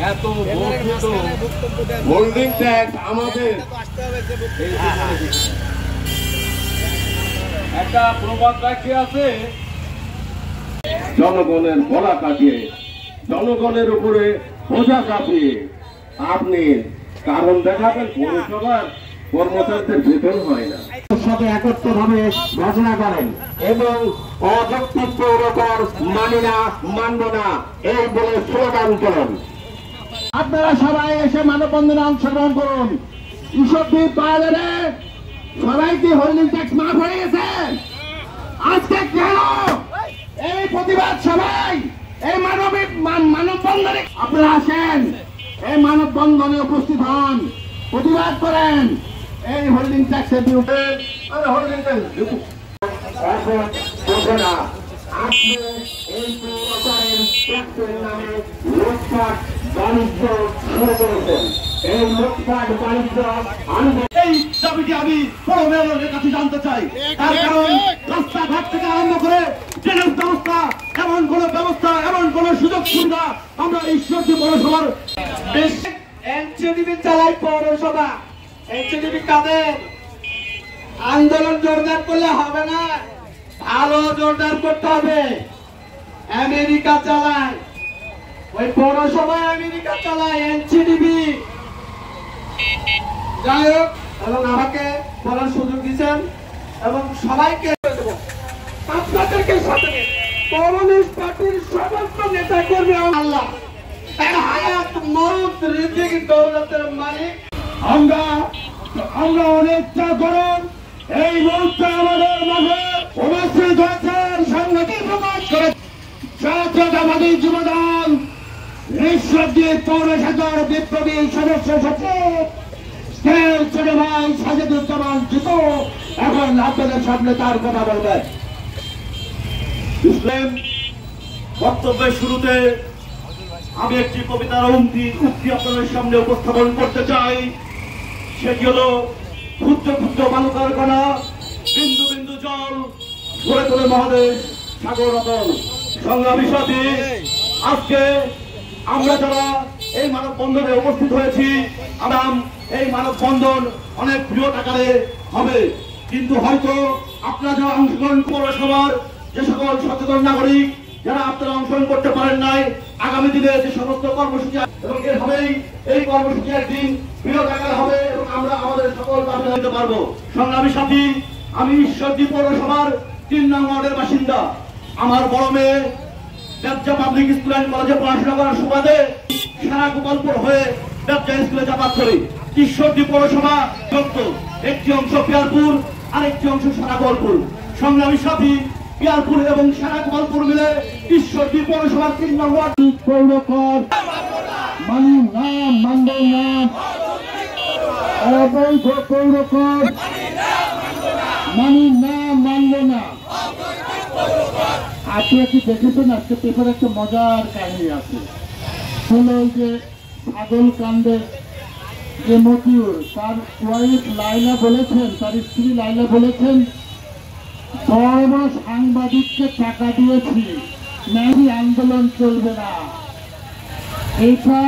এত holding tax আমাদের একটা প্রবাদ বাক্যে আছে, জনগণের গলা কাটিয়ে জনগণের উপরে বোঝা চাপিয়ে আপনি কারণ দেখাবেন পৌরসভার কর্মচারীদের বেতন হয় না, সাথে একত্রভাবে ঘোষণা করেন এবং অযৌক্তিক পৌর কর মানি না, মানব না এই বলে স্লোগান তোলেন। আপনারা সবাই এসে মানববন্ধনে অংশগ্রহণ করুন। ঈশ্বরদীপ বাজারে সবাই কি হোল্ডিং ট্যাক্স মাফ হয়ে গেছে? আজকে কেন এই প্রতিবাদ সবাই এই মানববন্ধনে আপনারা আসেন, এই মানববন্ধনে উপস্থিত হন, প্রতিবাদ করেন এই হোল্ডিং ট্যাক্সের বিরুদ্ধে। হোল্ডিং ট্যাক্স ঘোষণা আপনি এই ট্যাক্সের নামে লুটপাট বাণিজ্য শুরু করেছেন। এই লুটপাট বাণিজ্য এই দাবিটি আমি বড় মেয়রের কাছে জানতে চাই। তার কারণ রাস্তাঘাট থেকে আরম্ভ করে ট্রেনের ব্যবস্থা, এমন কোন ব্যবস্থা, এমন কোন সুযোগ সুবিধা আমরা ঈশ্বরদী পৌরসভার এনসিডিবি চালাই পৌরসভা। এনসিডিবি কাদের? আন্দোলন জোরদার করলে হবে না, ভালো জোরদার করতে হবে। আমেরিকা চালায়, ওই পৌরসভায় আমেরিকা চালায় এনসিডিবি। যাই হোক, এবং আমাকে বলার সুযোগ দিচ্ছেন এবং সবাইকে আপনাদেরকে সাথে কমিউনিস্ট পার্টির সমস্ত নেতা কর্মী আল্লাহ হায়াত মৌত রিজিক দৌলতের মালিক। আমরা অনেকটা গরম এই মুহূর্তে আমাদের মাঝে উপস্থিত হয়েছেন সংহতি প্রকাশ করে জাতীয়তাবাদী যুবদল ঈশ্বরদী পৌরসভার বিপ্লবী সদস্য সচিব ছোট ভাই সাজেদুজ্জামান জিতু এখন আপনাদের সামনে তার কথা বলবেন। ইসলাম বক্তব্যের শুরুতে আমি একটি কবিতার উক্তি আপনাদের সামনে উপস্থাপন করতে চাই। সেটি হলো, ক্ষুদ্র ক্ষুদ্র বালুকার কণা, বিন্দু বিন্দু জল, গড়ে তোলে মহাদেশ সাগর অতল। সংগ্রামী সাথী, আজকে আমরা যারা এই মানববন্ধনে উপস্থিত হয়েছি, এই মানববন্ধন অনেক বৃহৎ আকারে হবে, কিন্তু হয়তো আপনারা যারা অংশগ্রহণ পৌরসভার যে সকল সচেতন নাগরিক যারা আপনারা অংশগ্রহণ করতে পারেন নাই, আগামী দিনে যে সমস্ত কর্মসূচি এবং এভাবেই এই কর্মসূচি একদিন বৃহৎ আকারে হবে এবং আমরা আমাদের সকল দাবি দিতে পারবো। সংগ্রামী সাথী, আমি ঈশ্বরদী পৌরসভার ৩ নং ওয়ার্ডের বাসিন্দা। আমার বড় মেয়ে ব্যবসা পাবলিক স্কুল অ্যান্ড কলেজে পড়াশোনা করার সুবাদে সারা গোপালপুর হয়ে ব্যবসা স্কুলে যাতায়াত করি। ঈশ্বরদী পৌরসভা একটি অংশ পিয়ারপুর, আরেকটি অংশ সারা গোপালপুর। সংগ্রামী সাথী, পিয়ারপুর এবং সারা গোপালপুর মিলে ঈশ্বরদী পৌরসভার ৩ নং ওয়ার্ড পৌর কর মানি না, মানব না, অবৈধ পৌর কর মানি না, মানব না। আপনারা কি দেখেছেন আজকে পেপারে একটা মজার কাহিনী আছে, হলো যে ছাগল কান্দের যে মতিউর, তার ওয়াইফ লাইলা বলেছেন, তার স্ত্রী লাইলা বলেছেন, বড় বড় সাংবাদিককে টাকা দিয়েছি, ন্যায় আন্দোলন চলবে না। এটা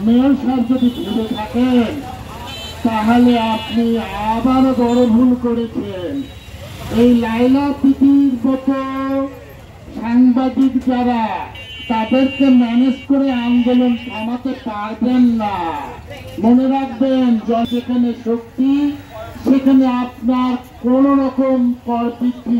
মেয়র সাহেব যদি ভেবে থাকেন তাহলে আপনি আবারও বড় ভুল করেছেন। এই লাইলা পিটির মতো সাংবাদিক যারা, তাদেরকে ম্যানেজ করে আন্দোলন থামাতে পারবেন না। মনে রাখবেন, যেখানে শক্তি সেখানে আপনার কোন রকম কর বৃদ্ধি